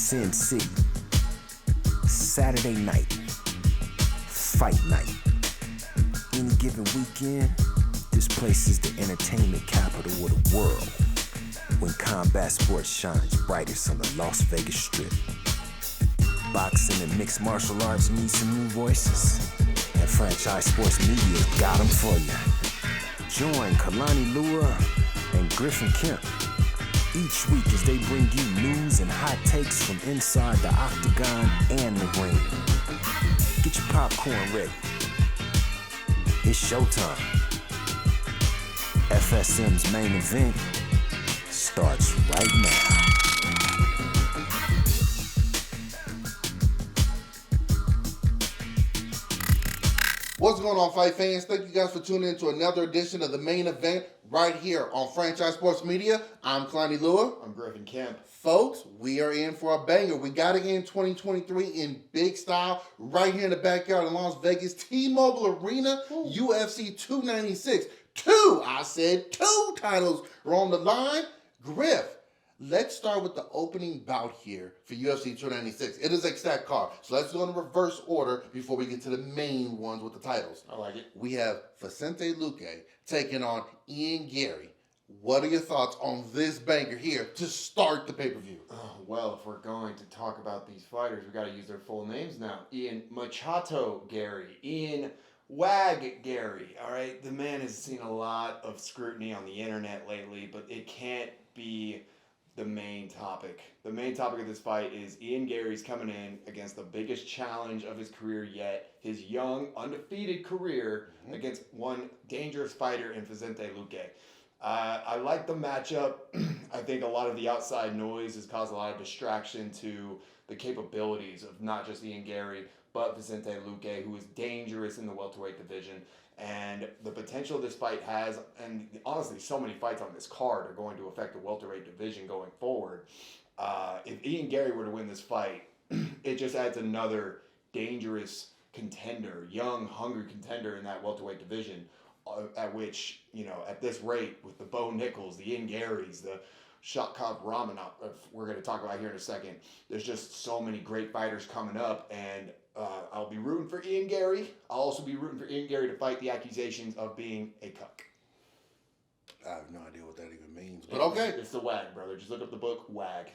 Sin City. Saturday night. Fight night. Any given weekend, this place is the entertainment capital of the world. When combat sports shines brightest on the Las Vegas Strip. Boxing and mixed martial arts need some new voices. And Franchise Sports Media got them for you. Join Kalani and Griffin Kemp each week as they bring you news and hot takes from inside the octagon and the ring. Get your popcorn ready. It's showtime. FSM's main event starts right now. What's going on, fight fans? Thank you guys for tuning in to another edition of the main event right here on Franchise Sports Media. I'm Kalani. I'm Griffin Kemp. Folks, we are in for a banger. We got to end 2023 in big style right here in the backyard in Las Vegas, T-Mobile Arena, UFC 296. Two titles are on the line. Griff, let's start with the opening bout here for UFC 296. It is a stacked card, so let's go in reverse order before we get to the main ones with the titles. I like it. We have Vicente Luque taking on Ian Garry. What are your thoughts on this banger here to start the pay-per-view? Well, if we're going to talk about these fighters, we got to use their full names now. Ian Machado Garry, Ian Wag Garry. All right, the man has seen a lot of scrutiny on the internet lately, but it can't be the main topic. The main topic of this fight is Ian Garry's coming in against the biggest challenge of his career yet, his young, undefeated career against one dangerous fighter in Vicente Luque. I like the matchup. I think a lot of the outside noise has caused a lot of distraction to the capabilities of not just Ian Garry, but Vicente Luque, who is dangerous in the welterweight division. And the potential this fight has, and honestly, so many fights on this card are going to affect the welterweight division going forward. If Ian Garry were to win this fight, it just adds another dangerous contender, young, hungry contender in that welterweight division, at which, at this rate, with the Bo Nichols, the Ian Garrys, the Shatkov Ramanov, we're going to talk about here in a second, there's just so many great fighters coming up, and I'll be rooting for Ian Garry. I'll also be rooting for Ian Garry to fight the accusations of being a cuck. I have no idea what that even means, but okay. It's the WAG, brother. Just look up the book, WAG.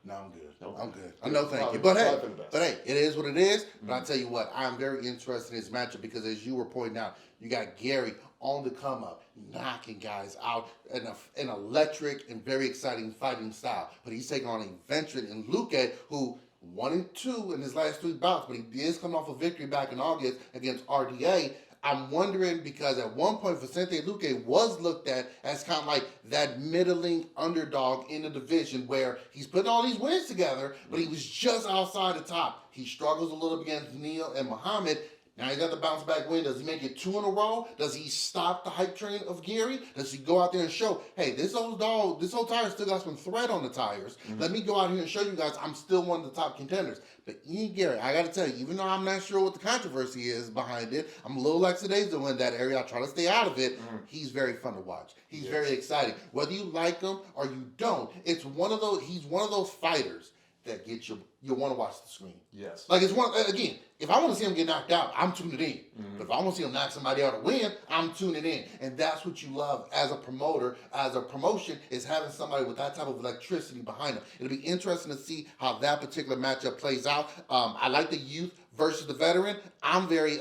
No, I'm good. Okay. I'm good. I know, thank you. Probably But hey, it is what it is. But I'll tell you what, I'm very interested in this matchup because as you were pointing out, you got Garry on the come up, knocking guys out in an electric and very exciting fighting style. But he's taking on a veteran in Luque who 1-2 in his last 3 bouts, but he is coming off a victory back in August against RDA. I'm wondering because at one point Vicente Luque was looked at as kind of like that middling underdog in the division where he's putting all these wins together, but he was just outside the top. He struggles a little bit against Neil and Muhammad. Now he's got the bounce back win. Does he make it 2 in a row? Does he stop the hype train of Garry? Does he go out there and show, hey, this old tire still got some thread on the tires. Let me go out here and show you guys I'm still one of the top contenders. But Ian Garry, I got to tell you, even though I'm not sure what the controversy is behind it, I'm a little lackadaisical in that area. I try to stay out of it. He's very fun to watch. He's very exciting. Whether you like him or you don't, he's one of those fighters that gets you want to watch the screen. Yes. Like again, if I want to see him get knocked out, I'm tuning in. But if I want to see him knock somebody out to win, I'm tuning in. And that's what you love as a promoter, as a promotion, is having somebody with that type of electricity behind them. It'll be interesting to see how that particular matchup plays out. I like the youth versus the veteran. I'm very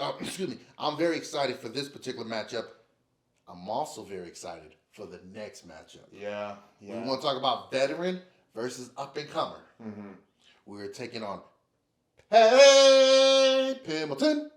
excited for this particular matchup. I'm also very excited for the next matchup. Yeah. We want to talk about veteran versus up-and-comer. We're taking on Paddy Pimilton.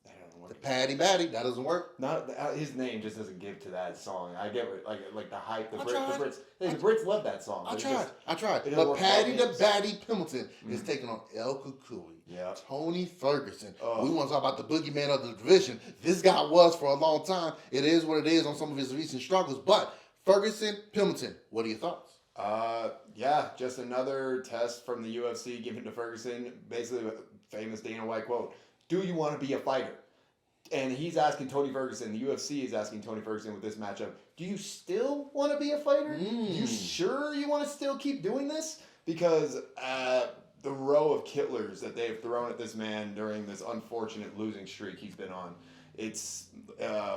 I don't know what The Paddy Batty. That doesn't work. Not his name just doesn't give to that song. I get like the hype. The tried. Brits. Hey, the Brits love that song. I tried. it But works Paddy out the games. Batty Pimilton is taking on El Kukui. Yeah. Tony Ferguson. Oh. We want to talk about the boogeyman of the division. This guy was for a long time. It is what it is on some of his recent struggles. But Ferguson, Pimilton, what are your thoughts? Just another test from the UFC given to Ferguson. Basically, a famous Dana White quote: "Do you want to be a fighter?" And he's asking Tony Ferguson. The UFC is asking Tony Ferguson with this matchup: "Do you still want to be a fighter? You sure you want to still keep doing this?" because the row of kittlers that they've thrown at this man during this unfortunate losing streak he's been on, it's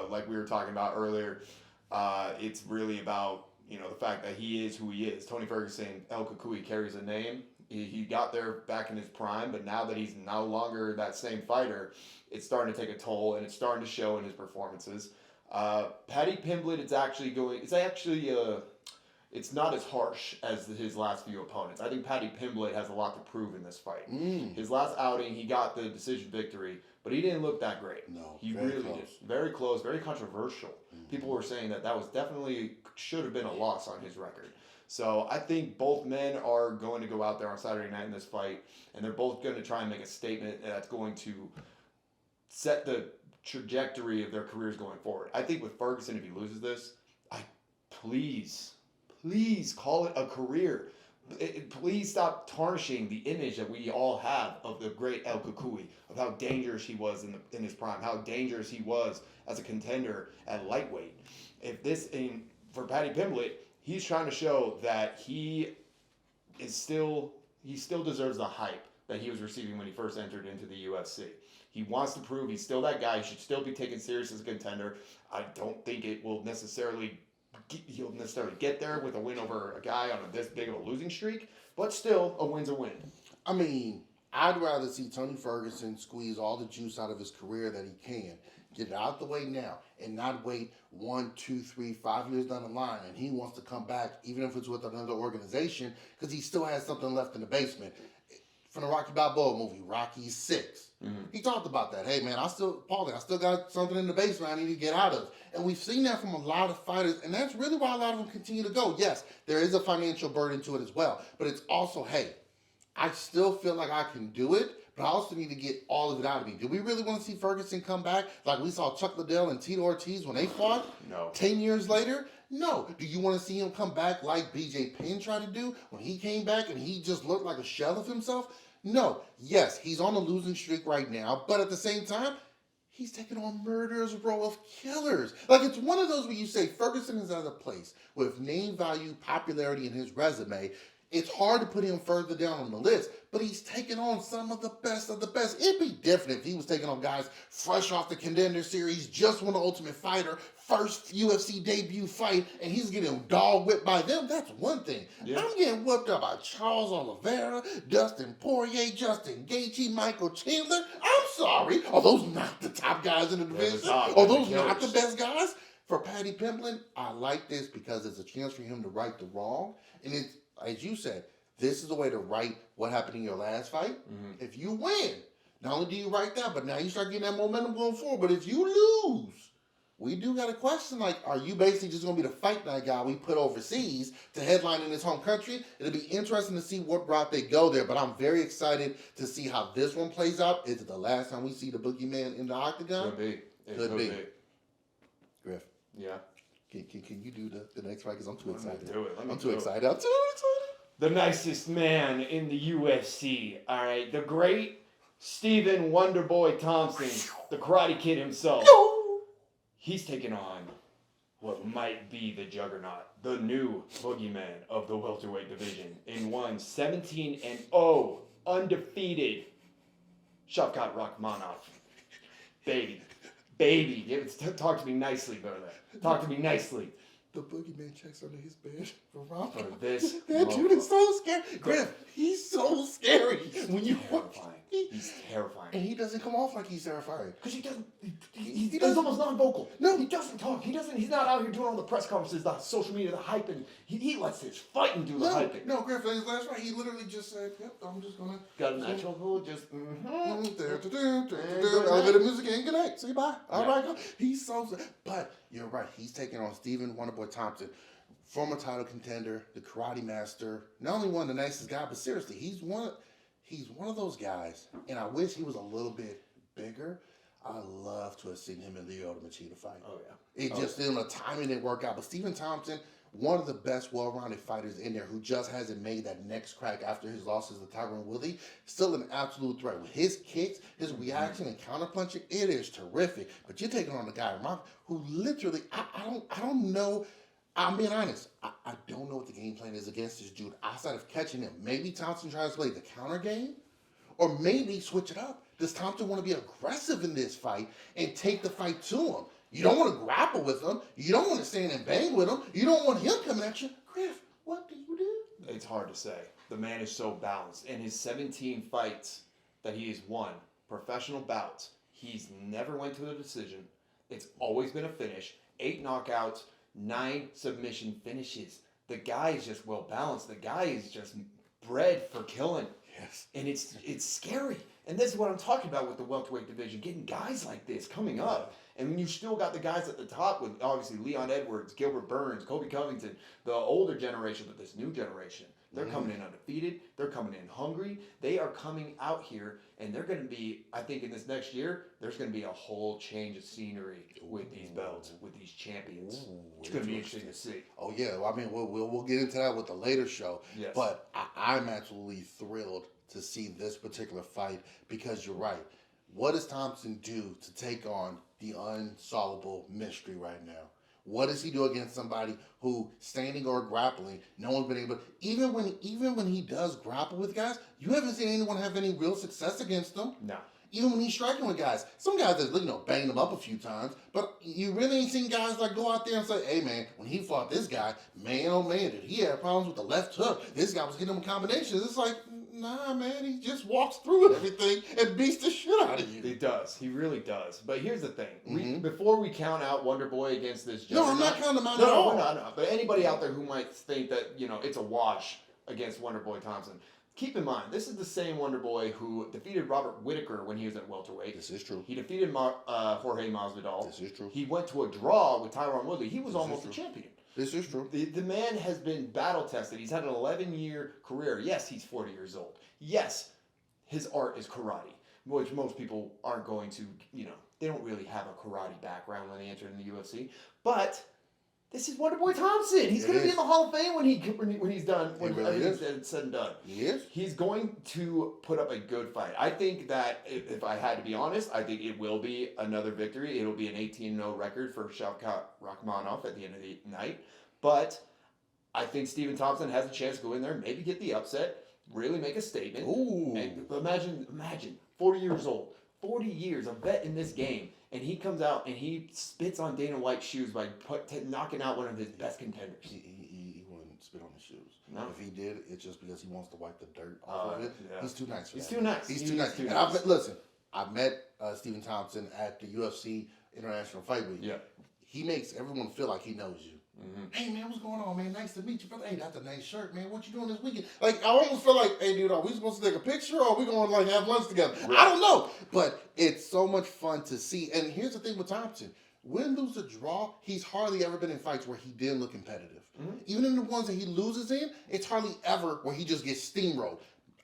like we were talking about earlier. It's really about the fact that he is who he is. Tony Ferguson, El Kukui carries a name. He got there back in his prime, but now that he's no longer that same fighter, it's starting to take a toll, and it's starting to show in his performances. Paddy Pimblett, it's not as harsh as his last few opponents. I think Paddy Pimblett has a lot to prove in this fight. His last outing, he got the decision victory, but he didn't look that great. No, he really did. Very close, very controversial. People were saying that was definitely should have been a loss on his record. So I think both men are going to go out there on Saturday night in this fight, and they're both going to try and make a statement that's going to set the trajectory of their careers going forward. I think with Ferguson, if he loses this, please call it a career. Please stop tarnishing the image that we all have of the great El Kukui, of how dangerous he was in his prime, how dangerous he was as a contender at lightweight. For Paddy Pimblett, he's trying to show that he still deserves the hype that he was receiving when he first entered into the UFC. He wants to prove he's still that guy. He should still be taken serious as a contender. I don't think he'll necessarily get there with a win over a guy on this big of a losing streak, but still, a win's a win. I mean, I'd rather see Tony Ferguson squeeze all the juice out of his career that he can. Get it out the way now and not wait 1, 2, 3, 5 years down the line. And he wants to come back, even if it's with another organization, because he still has something left in the basement. From the Rocky Balboa movie, Rocky 6. He talked about that. Hey, man, I still got something in the basement I need to get out of. And we've seen that from a lot of fighters, and that's really why a lot of them continue to go. Yes, there is a financial burden to it as well, but it's also, hey, I still feel like I can do it, but I also need to get all of it out of me. Do we really want to see Ferguson come back like we saw Chuck Liddell and Tito Ortiz when they fought? No. 10 years later? No. Do you want to see him come back like BJ Penn tried to do when he came back and he just looked like a shell of himself? No. Yes, he's on a losing streak right now, but at the same time, he's taking on murderer's row of killers. Like, it's one of those where you say Ferguson is at a place with name value, popularity in his resume. It's hard to put him further down on the list, but he's taking on some of the best of the best. It'd be different if he was taking on guys fresh off the Contender Series, just won the Ultimate Fighter, first UFC debut fight, and he's getting dog whipped by them. That's one thing. Yeah. I'm getting whipped up by Charles Oliveira, Dustin Poirier, Justin Gaethje, Michael Chandler. I'm sorry. Are those not the top guys in the division? Are those not the best guys? For Paddy Pimblett, I like this because it's a chance for him to right the wrong, and it's, as you said, this is a way to right what happened in your last fight. If you win, not only do you right that, but now you start getting that momentum going forward. But if you lose, we do got a question like, are you basically just going to be the fight night guy we put overseas to headline in his home country? It'll be interesting to see what route they go there, but I'm very excited to see how this one plays out. Is it the last time we see the boogeyman in the octagon? Could be. Could be. Griff. Yeah. Can you do the next fight? Because I'm too excited. I'm too excited. The nicest man in the UFC. All right. The great Stephen Wonderboy Thompson, the Karate Kid himself. He's taking on what might be the juggernaut, the new boogeyman of the welterweight division. In 17-0, undefeated, Shavkat Rakhmonov. Baby. Talk to me nicely, brother. Talk to me nicely. The boogeyman checks under his bed for Rob. That dude is so scary. Griff, he's so scary. When you He's terrifying. And he doesn't come off like he's terrifying. Because he doesn't. He's almost non-vocal. No, he doesn't talk. He's not out here doing all the press conferences, the social media, the hyping. He lets his fighting do the hyping. No, Griff, his last fight, he literally just said, "Yep, I'm just gonna." Got a natural hold, just. Elevator music and good night. Say bye. All right, go. He's so. But you're right. He's taking on Stephen Wonderboy Thompson, former title contender, the karate master. Not only one of the nicest guys, but seriously, he's one of those guys, and I wish he was a little bit bigger. I love to have seen him in the Lyoto Machida fight. Oh, yeah. It just didn't, the timing didn't work out. But Stephen Thompson, one of the best well-rounded fighters in there who just hasn't made that next crack after his losses to Tyron Woodley, still an absolute threat. With his kicks, his reaction and counterpunching, it is terrific. But you're taking on a guy who literally, I don't know. I'm being honest. I don't don't know what the game plan is against this dude outside of catching him. Maybe Thompson tries to play the counter game, or maybe switch it up. Does Thompson want to be aggressive in this fight and take the fight to him? You don't want to grapple with him. You don't want to stand and bang with him. You don't want him coming at you. Griff, what do you do? It's hard to say. The man is so balanced. In his 17 fights that he has won, professional bouts, he's never went to a decision. It's always been a finish. 8 knockouts, 9 submission finishes. The guy is just well balanced. The guy is just bred for killing. Yes. And it's scary. And this is what I'm talking about with the welterweight division, getting guys like this coming up. And when you still got the guys at the top with obviously Leon Edwards, Gilbert Burns, Colby Covington, the older generation, but this new generation, they're coming in undefeated. They're coming in hungry. They are coming out here, and they're going to be, I think in this next year, there's going to be a whole change of scenery with these belts, with these champions. It's going to be interesting to see. Oh, yeah. Well, I mean, we'll get into that with the later show. Yes. But I'm absolutely thrilled to see this particular fight because you're right. What does Thompson do to take on the unsolvable mystery right now? What does he do against somebody who, standing or grappling, no one's been able to, even when he does grapple with guys, you haven't seen anyone have any real success against them. No. Even when he's striking with guys. Some guys that, banged him up a few times, but you really ain't seen guys like go out there and say, hey man, when he fought this guy, man oh man, did he have problems with the left hook. This guy was hitting him combinations. It's like, nah man, he just walks through everything and beats the shit out of you. He does. He really does. But here's the thing. Before we count out Wonder Boy against this No, I'm not counting him out at all. No, we're not. But anybody out there who might think that, it's a wash against Wonder Boy Thompson, keep in mind, this is the same Wonder Boy who defeated Robert Whitaker when he was at welterweight. This is true. He defeated Jorge Masvidal. This is true. He went to a draw with Tyron Woodley. He was almost a champion. This is true. The man has been battle tested. He's had an 11-year career. Yes, he's 40 years old. Yes, his art is karate, which most people aren't going to, they don't really have a karate background when they enter in the UFC. But this is Wonder Boy Thompson. He's going to be in the Hall of Fame when he's done, when everything's said and done. He is. He's going to put up a good fight. I think that, if I had to be honest, I think it will be another victory. It'll be an 18-0 record for Shavkat Rakhmonov at the end of the night. But I think Stephen Thompson has a chance to go in there, maybe get the upset, really make a statement. Ooh. And imagine, 40 years old, 40 years, a vet in this game, and he comes out and he spits on Dana White's shoes by knocking out one of his best contenders. He wouldn't spit on his shoes. No. If he did, it's just because he wants to wipe the dirt off of it. Yeah. He's too nice for He's that. too nice. He's too nice. Too And nice. I've met Stephen Thompson at the UFC International Fight Week. Yeah. He makes everyone feel like he knows you. Hey man, what's going on, man? Nice to meet you, brother. Hey, that's a nice shirt, man. What you doing this weekend? Like, I almost feel like, hey, dude, are we supposed to take a picture or are we going to have lunch together? Right. I don't know, but it's so much fun to see. And here's the thing with Thompson: win, lose, or draw, he's hardly ever been in fights where he didn't look competitive. Even in the ones that he loses in, it's hardly ever where he just gets steamrolled.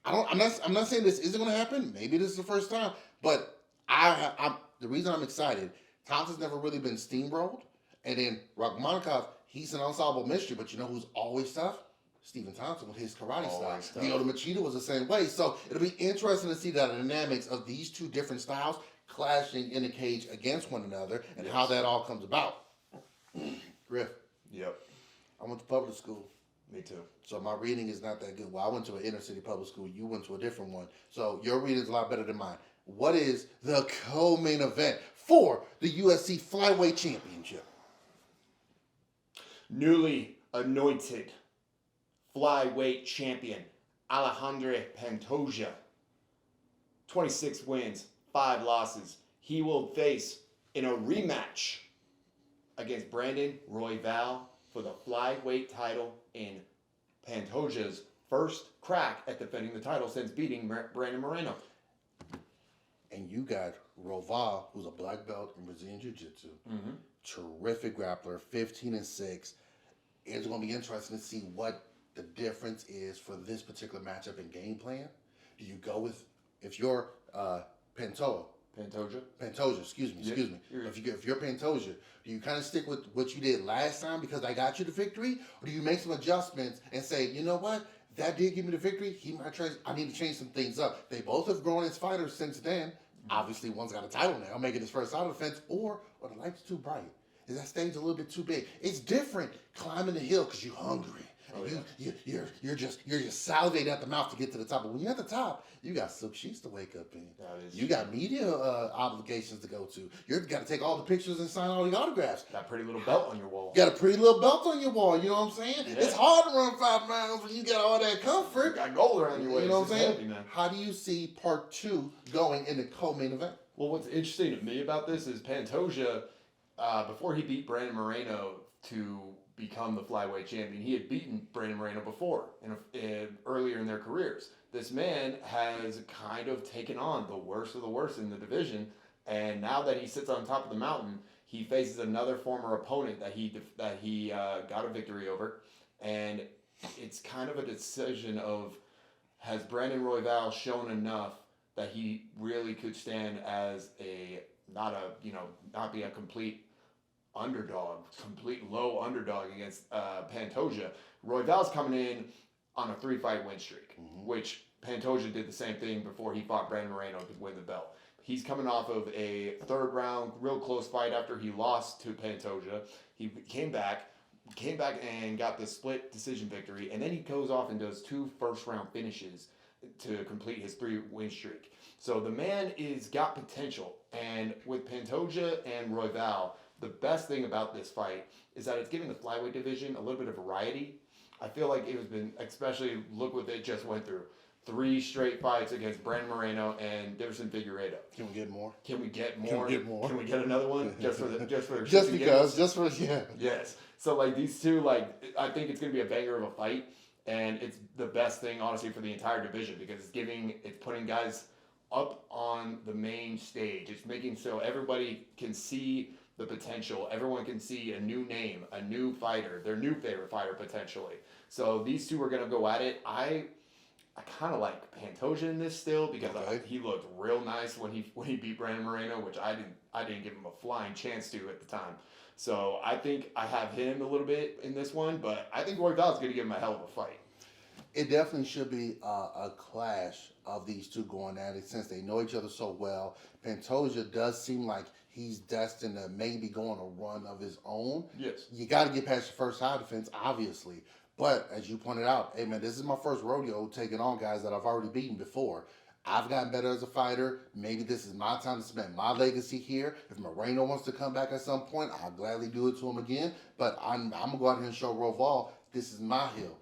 I'm not saying this isn't going to happen. Maybe this is the first time, but the reason I'm excited, Thompson's never really been steamrolled, and then Rakhmonov, he's an unsolvable mystery, but you know who's always tough? Stephen Thompson with his karate style. The Machida was the same way. So it'll be interesting to see the dynamics of these two different styles clashing in the cage against one another and how that all comes about. Griff. Yep. I went to public school. Me too. So my reading is not that good. Well, I went to an inner city public school. You went to a different one. So your reading is a lot better than mine. What is the co-main event for the UFC Flyweight Championship? Newly anointed flyweight champion Alejandro Pantoja. 26 wins, 5 losses. He will face in a rematch against Brandon Royval for the flyweight title in Pantoja's first crack at defending the title since beating Brandon Moreno. And you got Royval, who's a black belt in Brazilian Jiu-Jitsu. Terrific grappler, 15-6. It's going to be interesting to see what the difference is for this particular matchup and game plan. Do you go with, if you're Pantoja, excuse me. If you're Pantoja, do you kind of stick with what you did last time because I got you the victory? Or do you make some adjustments and say, you know what? That did give me the victory. I need to change some things up. They both have grown as fighters since then. Obviously, one's got a title now, making his first title defense. Or the light's too bright. Is that stage a little bit too big? It's different climbing the hill because you're hungry. And you're just salivating at the mouth to get to the top. But when you're at the top, you got silk sheets to wake up in. You got media obligations to go to. You've got to take all the pictures and sign all the autographs. That pretty little belt on your wall. You got a pretty little belt on your wall. You know what I'm saying? Yeah. It's hard to run 5 miles when you got all that comfort. You got gold around your waist. You know what I'm saying? Heavy, man. How do you see part 2 going in the co-main event? Well, what's interesting to me about this is Pantoja, before he beat Brandon Moreno to become the flyweight champion, he had beaten Brandon Moreno before, earlier in their careers. This man has kind of taken on the worst of the worst in the division, and now that he sits on top of the mountain, he faces another former opponent that he got a victory over, and it's kind of a decision of, has Brandon Royval shown enough that he really could stand as not be a complete underdog, complete low underdog against Pantoja. Royval's coming in on a 3-fight win streak, which Pantoja did the same thing before he fought Brandon Moreno to win the belt. He's coming off of a 3rd round, real close fight after he lost to Pantoja. He came back and got the split decision victory, and then he goes off and does 2 first-round finishes to complete his 3-win streak. So the man is got potential, and with Pantoja and Royval, the best thing about this fight is that it's giving the flyweight division a little bit of variety. I feel like it has been, especially look what they just went through. 3 straight fights against Brandon Moreno and Deiveson Figueiredo. Can we get more? Can we get more? Can we get another one? Just for Yes. So like these two, I think it's gonna be a banger of a fight, and it's the best thing honestly for the entire division because it's putting guys up on the main stage. It's making so everybody can see the potential. Everyone can see a new name, a new fighter, their new favorite fighter potentially. So these two are gonna go at it. I kind of like Pantoja in this still because he looked real nice when he beat Brandon Moreno, which I didn't give him a flying chance to at the time. So I think I have him a little bit in this one, but I think Royval's going to give him a hell of a fight. It definitely should be a clash of these two going at it since they know each other so well. Pantoja does seem like he's destined to maybe go on a run of his own. Yes. You got to get past your first side defense, obviously. But as you pointed out, hey man, this is my first rodeo taking on guys that I've already beaten before. I've gotten better as a fighter. Maybe this is my time to spend my legacy here. If Moreno wants to come back at some point, I'll gladly do it to him again. But I'm going to go out here and show Royval, this is my hill.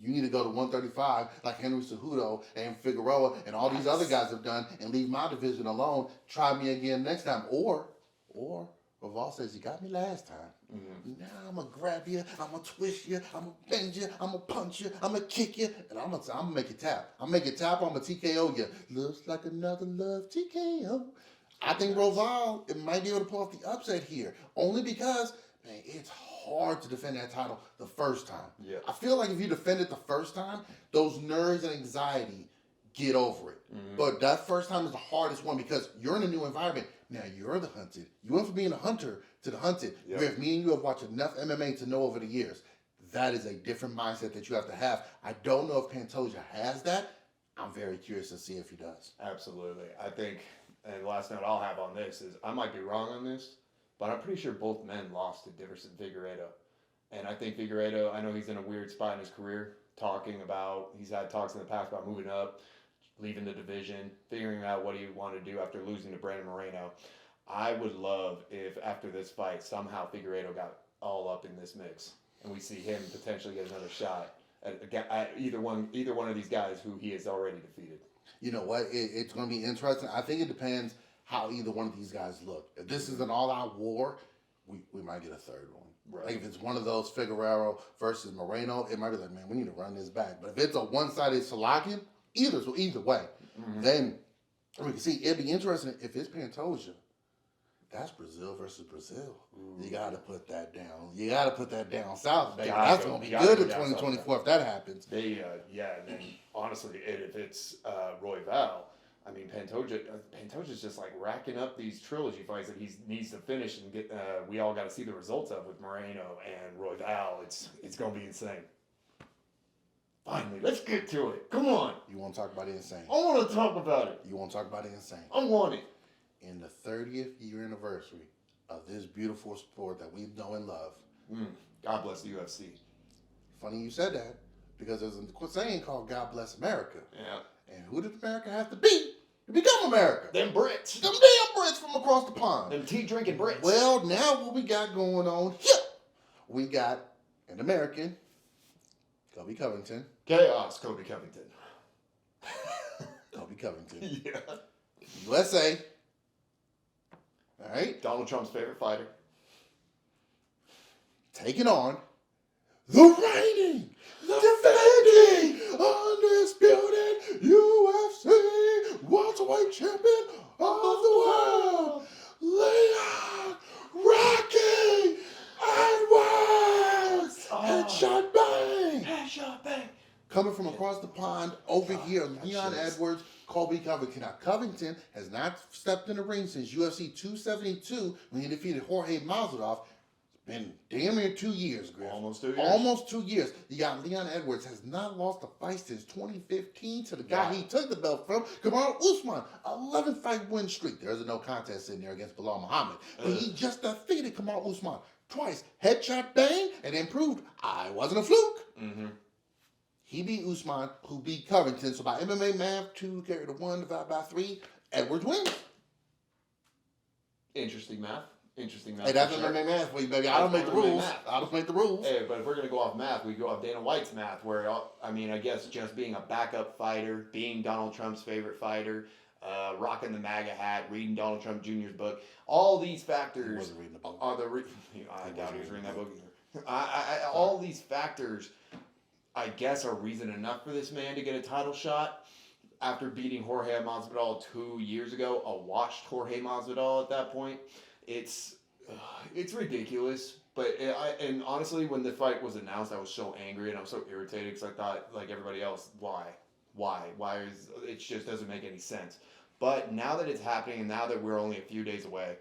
You need to go to 135 like Henry Cejudo and Figueroa and all these other guys have done and leave my division alone. Try me again next time. Or Royval says, you got me last time. Now I'm going to grab you, I'm going to twist you, I'm going to bend you, I'm going to punch you, I'm going to kick you, and I'm going to make it tap. I'm going to make it tap, I'm going to TKO you. Looks like another love TKO. I think Royval might be able to pull off the upset here, only because, man, it's hard to defend that title the first time. Yeah. I feel like if you defend it the first time, those nerves and anxiety get over it. But that first time is the hardest one because you're in a new environment. Now you're the hunted. You went from being a hunter to the hunted. Yep. Where if me and you have watched enough MMA to know over the years, that is a different mindset that you have to have. I don't know if Pantoja has that. I'm very curious to see if he does. Absolutely. I think, and the last note I'll have on this is, I might be wrong on this, but I'm pretty sure both men lost to Deiveson Figueiredo. And I think Figueiredo, I know he's in a weird spot in his career, he's had talks in the past about moving up, leaving the division, figuring out what he wanted to do after losing to Brandon Moreno. I would love if after this fight, somehow Figueiredo got all up in this mix, and we see him potentially get another shot at either one of these guys who he has already defeated. You know what? It's going to be interesting. I think it depends how either one of these guys look. If this is an all-out war, we might get a third one. Right. Like if it's one of those Figueroa versus Moreno, it might be like, man, we need to run this back. But if it's a one-sided Salakian, either way, then we can see it'd be interesting if it's Pantoja. That's Brazil versus Brazil. You got to put that down. You got to put that down south, baby. That's going to be good in 2024 if that happens. And then honestly, if it's Royval, I mean, Pantoja's just like racking up these trilogy fights that he needs to finish and get. We all got to see the results of with Moreno and Royval. It's going to be insane. Finally, let's get to it. Come on. You want to talk about the insane? I want to talk about it. You want to talk about the insane? I want it. In the 30th year anniversary of this beautiful sport that we know and love. God bless the UFC. Funny you said that, because there's a saying called "God Bless America." Yeah. And who did America have to be to become America? Them Brits. Them damn Brits from across the pond. Them tea drinking Brits. Well, now what we got going on here? We got an American, Colby Covington. Chaos, Colby Covington. Colby Covington. Yeah. USA. All right. Donald Trump's favorite fighter. Taking on the reigning, defending, undisputed UFC welterweight champion of the world, Leon Rocky Edwards. Headshot bang. Headshot bang. Coming from across the pond over here, Leon Edwards, Colby Covington. Now, Covington has not stepped in the ring since UFC 272 when he defeated Jorge Masvidal. It's been damn near 2 years, Griff. Almost 2 years. Almost 2 years. You got Leon Edwards has not lost a fight since 2015 to the guy he took the belt from, Kamaru Usman. 11-fight win streak. There's a no contest in there against Bilal Muhammad. But he just defeated Kamaru Usman twice. Headshot bang, and then proved I wasn't a fluke. Mm-hmm. He beat Usman, who beat Covington. So by MMA math, 2 carried to 1 divided by 3, Edwards wins. Interesting math. Hey, that's MMA math for you, baby. I don't make the rules. I don't make the rules. Hey, but if we're going to go off math, we go off Dana White's math, where, I mean, I guess just being a backup fighter, being Donald Trump's favorite fighter, rocking the MAGA hat, reading Donald Trump Jr.'s book, all these factors He wasn't reading the book. are I doubt he was reading that book either. All these factors, I guess, are reason enough for this man to get a title shot after beating Jorge Masvidal 2 years ago, a washed Jorge Masvidal at that point. It's ridiculous, but and honestly, when the fight was announced, I was so angry and I was so irritated because I thought, like everybody else, why is it just doesn't make any sense. But now that it's happening, and now that we're only a few days away,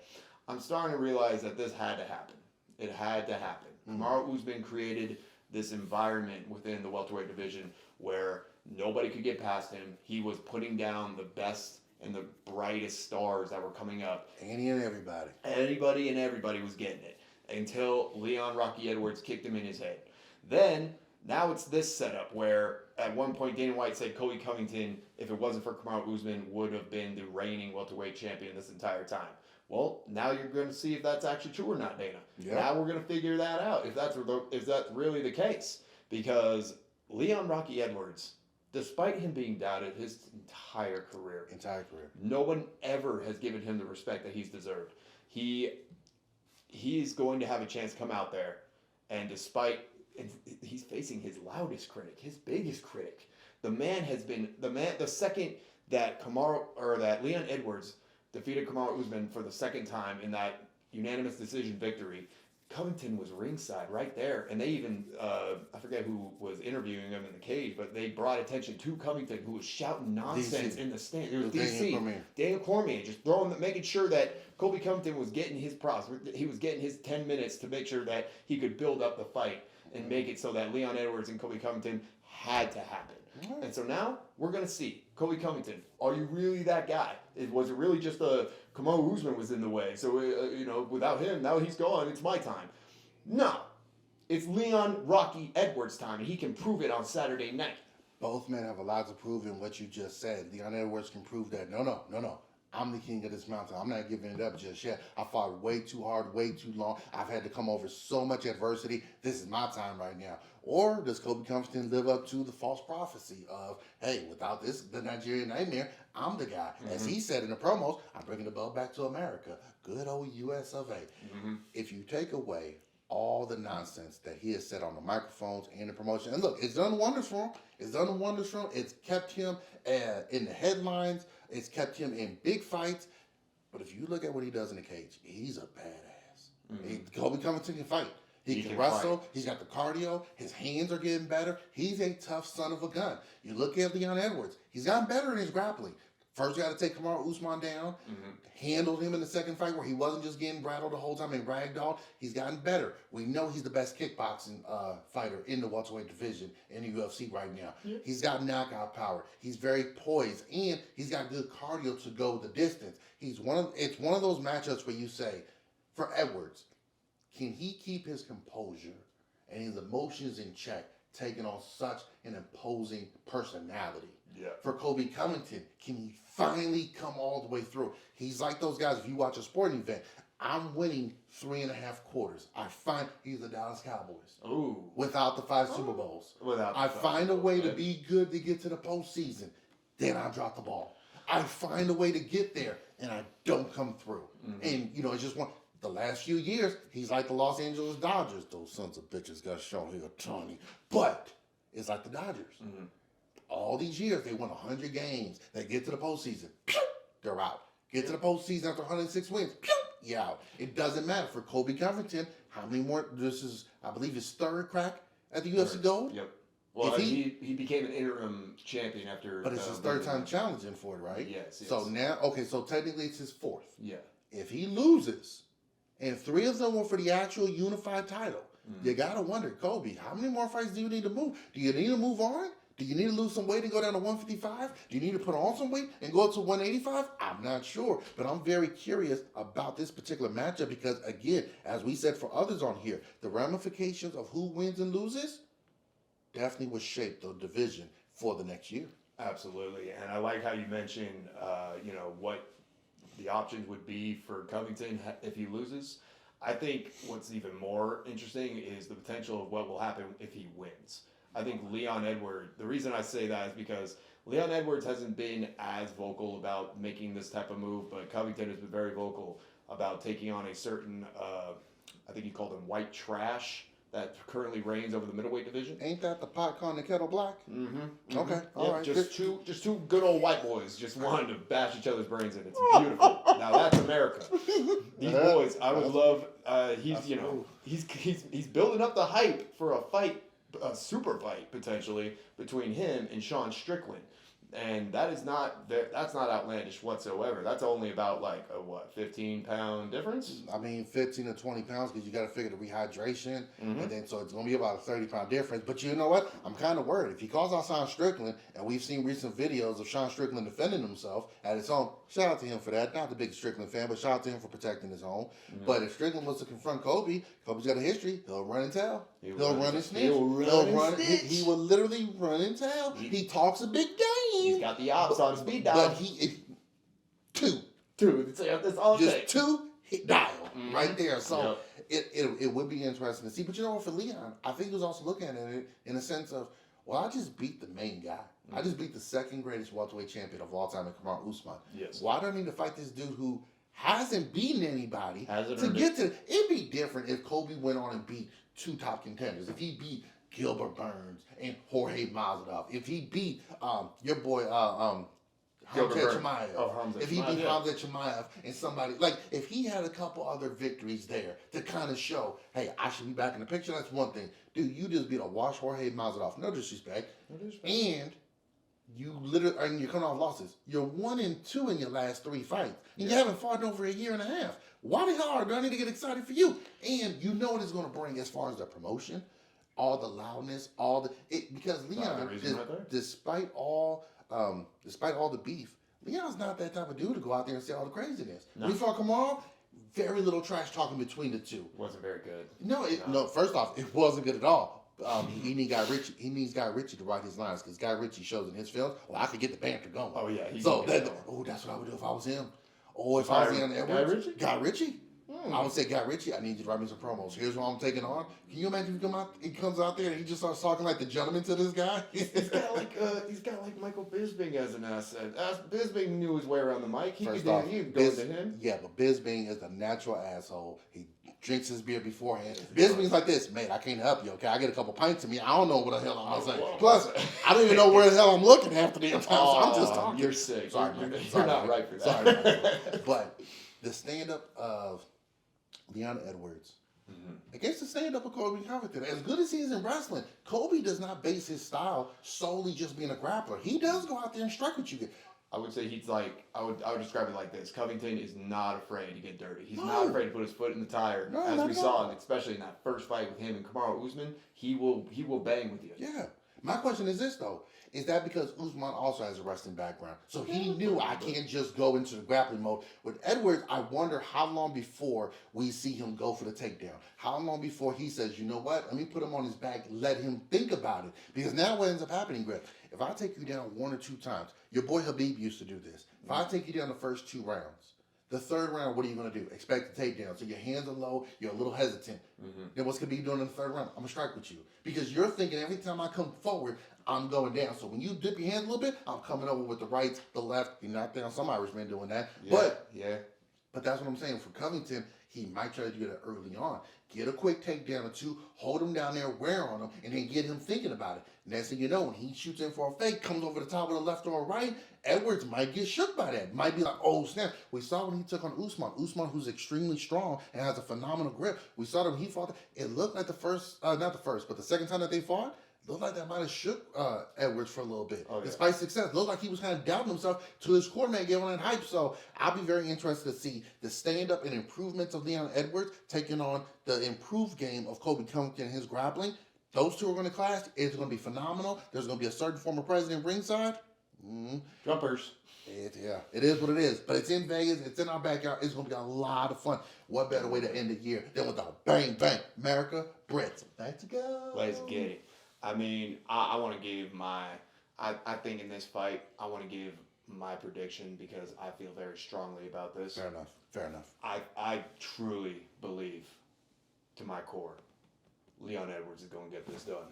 I'm starting to realize that this had to happen. It had to happen. Kamaru Usman created this environment within the welterweight division where nobody could get past him. He was putting down the best and the brightest stars that were coming up. Any and everybody. Anybody and everybody was getting it until Leon Rocky Edwards kicked him in his head. Then, now it's this setup where at one point Dana White said Colby Covington, if it wasn't for Kamaru Usman, would have been the reigning welterweight champion this entire time. Well, now you're going to see if that's actually true or not, Dana. Yeah. Now we're going to figure that out, if that's really the case. Because Leon Rocky Edwards, despite him being doubted his entire career, no one ever has given him the respect that he's deserved. He's going to have a chance to come out there, and he's facing his loudest critic, his biggest critic. The second that Leon Edwards defeated Kamaru Usman for the second time in that unanimous decision victory, Covington was ringside right there, and they even, I forget who was interviewing him in the cage, but they brought attention to Covington, who was shouting nonsense in the stand. It was DC, Daniel Cormier, just making sure that Colby Covington was getting his props. He was getting his 10 minutes to make sure that he could build up the fight and make it so that Leon Edwards and Colby Covington had to happen. And so now we're going to see, Colby Covington, are you really that guy? Was it really just Kamaru Usman was in the way? So, without him, now he's gone, it's my time. No. It's Leon Rocky Edwards' time, and he can prove it on Saturday night. Both men have a lot to prove in what you just said. Leon Edwards can prove that. No. I'm the king of this mountain. I'm not giving it up just yet. I fought way too hard, way too long. I've had to come over so much adversity. This is my time right now. Or does Colby Covington live up to the false prophecy of, hey, without the Nigerian nightmare, I'm the guy. As he said in the promos, I'm bringing the belt back to America. Good old US of A. If you take away all the nonsense that he has said on the microphones and the promotion, and look, it's done wonders for him. It's kept him in the headlines. It's kept him in big fights. But if you look at what he does in the cage, he's a badass. Colby Covington can fight. He can wrestle. He's got the cardio. His hands are getting better. He's a tough son of a gun. You look at Leon Edwards. He's gotten better in his grappling. First, you got to take Kamaru Usman down. Handled him in the second fight where he wasn't just getting rattled the whole time and ragdolled. He's gotten better. We know he's the best kickboxing fighter in the welterweight division in the UFC right now. He's got knockout power. He's very poised, and he's got good cardio to go the distance. It's one of those matchups where you say, for Edwards, can he keep his composure and his emotions in check taking on such an imposing personality. Yeah. For Colby Covington, can he finally come all the way through? He's like those guys, if you watch a sporting event, I'm winning 3.5 quarters. I find he's the Dallas Cowboys. Ooh. Without the 5 Super Bowls. I find a way to be good to get to the postseason. Then I drop the ball. I find a way to get there, and I don't come through. And, you know, it's just the last few years, he's like the Los Angeles Dodgers. Those sons of bitches got shown here, Tony. But it's like the Dodgers. All these years, they won 100 games. They get to the postseason. Pew, they're out. Get to the postseason after 106 wins. Pew, you're out. It doesn't matter. For Colby Covington, how many more? This is, I believe, his third crack at the UFC Gold. Yep. Well, he became an interim champion after. But it's his third time challenging for it, right? Yes. So now, okay, so technically it's his fourth. Yeah. If he loses, and 3 of them were for the actual unified title, you gotta wonder, Colby, how many more fights do you need to move? Do you need to move on? Do you need to lose some weight and go down to 155? Do you need to put on some weight and go up to 185? I'm not sure, but I'm very curious about this particular matchup because, again, as we said for others on here, the ramifications of who wins and loses definitely will shape the division for the next year. Absolutely, and I like how you mentioned, what the options would be for Covington if he loses. I think what's even more interesting is the potential of what will happen if he wins. I think Leon Edwards, the reason I say that is because Leon Edwards hasn't been as vocal about making this type of move, but Covington has been very vocal about taking on a certain, I think he called him white trash, that currently reigns over the middleweight division. Ain't that the pot calling the kettle black? Okay, all right. Just two good old white boys just wanting to bash each other's brains in. It's beautiful. Now that's America. These boys, I would love. He's building up the hype for a fight, a super fight potentially between him and Sean Strickland. And that's not outlandish whatsoever. That's only about like a 15-pound difference? I mean, 15 to 20 pounds because you got to figure the rehydration. And then so it's going to be about a 30-pound difference. But you know what? I'm kind of worried. If he calls out Sean Strickland, and we've seen recent videos of Sean Strickland defending himself at his home, shout out to him for that. Not the big Strickland fan, but shout out to him for protecting his home. But if Strickland was to confront Colby's got a history. He'll run and tell. He'll run and snitch. He will literally run and tell. He talks a big game. He's got the ops on speed dial. But two. That's all it Just takes. 2 hit dial right there. So it would be interesting to see. But you know what, for Leon, I think he was also looking at it in a sense of, well, I just beat the main guy. I just beat the second greatest welterweight champion of all time in Kamaru Usman. Yes. Why do I need to fight this dude who hasn't beaten anybody to get to? It'd be different if Colby went on and beat 2 top contenders. If he beat Gilbert Burns and Jorge Masvidal. If he beat your boy Hamza Chimaev. If he beat Hamza Chimaev and somebody, like, if he had a couple other victories there to kind of show, hey, I should be back in the picture, that's one thing. Dude, you just beat a wash Jorge Masvidal. No disrespect. And you literally, and you're coming off losses. You're 1-2 in your last 3 fights. And you haven't fought in over a year and a half. Why the hell do I need to get excited for you? And you know what it's going to bring as far as the promotion. All the loudness, because Leon, despite all the beef, Leon's not that type of dude to go out there and say all the craziness. No. When he fought Kamaru, very little trash talking between the two. Wasn't very good. No. First off, it wasn't good at all. He needs Guy Ritchie to write his lines because Guy Ritchie shows in his films. Well, I could get the banter going. Oh yeah. That's what I would do if I was him. Or if I was Leon Edwards. Guy Ritchie. I would say, Guy Ritchie, I need you to write me some promos. Here's what I'm taking on. Can you imagine if he comes out there and he just starts talking like the gentleman to this guy? He's got like Michael Bisping as an asset. Bisping knew his way around the mic. He could go to him. Yeah, but Bisping is a natural asshole. He drinks his beer beforehand. Bisping's like this, mate, I can't help you, okay? I get a couple pints of me. I don't know what the hell I'm saying. Plus, I don't even know where the hell I'm looking half the damn time, so I'm just talking. You're sick. Sorry, you're not right for that. But the stand-up of Leon Edwards against the stand-up of Colby Covington. As good as he is in wrestling, Colby does not base his style solely just being a grappler. He does go out there and strike with you. I would say he's like, I would describe it like this. Covington is not afraid to get dirty. He's not afraid to put his foot in the tire. As we saw, especially in that first fight with him and Kamaru Usman, he will bang with you. Yeah. My question is this, though. Is that because Usman also has a wrestling background? So he knew I can't just go into the grappling mode. With Edwards, I wonder how long before we see him go for the takedown. How long before he says, you know what, let me put him on his back, let him think about it. Because now what ends up happening, Griff, if I take you down 1 or 2 times, your boy Habib used to do this. If I take you down the first 2 rounds, the third round, what are you going to do? Expect the takedown. So your hands are low, you're a little hesitant. Then what's Khabib doing in the third round? I'm going to strike with you. Because you're thinking every time I come forward, I'm going down. So when you dip your hands a little bit, I'm coming over with the right, the left. You knock down some Irishmen doing that. But that's what I'm saying. For Covington, he might try to do that early on. Get a quick takedown or 2, hold him down there, wear on him, and then get him thinking about it. Next thing you know, when he shoots in for a fake, comes over the top with a left or a right, Edwards might get shook by that. Might be like, oh, snap. We saw when he took on Usman. Usman, who's extremely strong and has a phenomenal grip. We saw that when he fought. It looked like the second time that they fought, looked like that might have shook Edwards for a little bit. Despite success, looked like he was kind of doubting himself till his core man gave him that hype. So I'll be very interested to see the stand-up and improvements of Leon Edwards taking on the improved game of Colby Covington and his grappling. Those 2 are going to clash. It's going to be phenomenal. There's going to be a certain former president ringside. Jumpers. It is what it is. But it's in Vegas. It's in our backyard. It's going to be a lot of fun. What better way to end the year than with a bang, bang. America, Brits. Let's go. Let's get it. I mean, I want to give I think in this fight, I want to give my prediction because I feel very strongly about this. Fair enough. I truly believe to my core, Leon Edwards is going to get this done.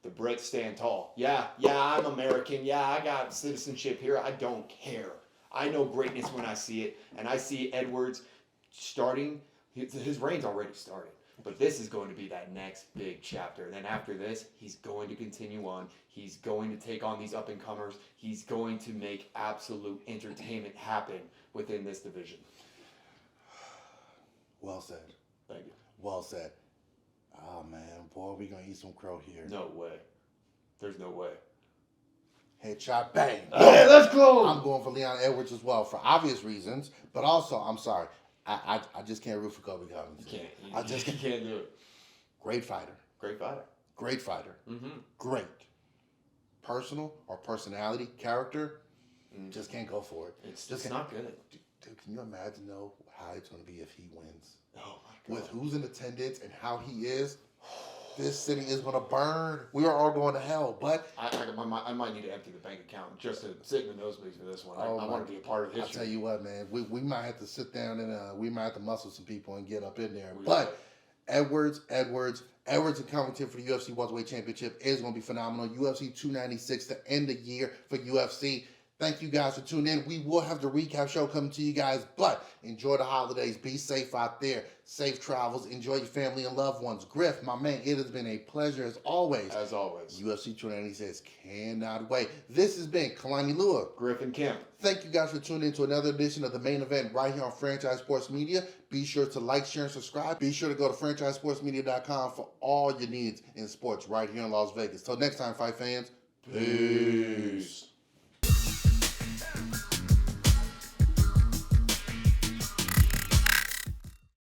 The Brits stand tall. Yeah, I'm American. Yeah, I got citizenship here. I don't care. I know greatness when I see it. And I see Edwards starting. His reign's already started. But this is going to be that next big chapter. And then after this, he's going to continue on. He's going to take on these up-and-comers. He's going to make absolute entertainment happen within this division. Well said. Thank you. Well said. Oh, man. Boy, we going to eat some crow here. No way. There's no way. Headshot, bang. Hey, let's go. I'm going for Leon Edwards as well for obvious reasons. But also, I'm sorry. I just can't root for Colby Covington. You can't do it. Great fighter. Great fighter. Great fighter. Mm-hmm. Great. Personal or personality, character, just can't go for it. It's just not good. Dude, can you imagine, though, how it's going to be if he wins? Oh, my God. With who's in attendance and how he is, this city is going to burn. We are all going to hell. But I might need to empty the bank account just to sit in the nosebleeds for this one. I want to be a part of history. I'll tell you what, man. We might have to sit down and we might have to muscle some people and get up in there. But Edwards and Covington for the UFC Welterweight Championship is going to be phenomenal. UFC 296 to end the year for UFC. Thank you guys for tuning in. We will have the recap show coming to you guys, but enjoy the holidays. Be safe out there. Safe travels. Enjoy your family and loved ones. Griff, my man, it has been a pleasure as always. As always. UFC 296 cannot wait. This has been Kalani Lua. Griffin Kemp. Thank you guys for tuning in to another edition of the main event right here on Franchise Sports Media. Be sure to like, share, and subscribe. Be sure to go to franchisesportsmedia.com for all your needs in sports right here in Las Vegas. Till next time, fight fans. Peace.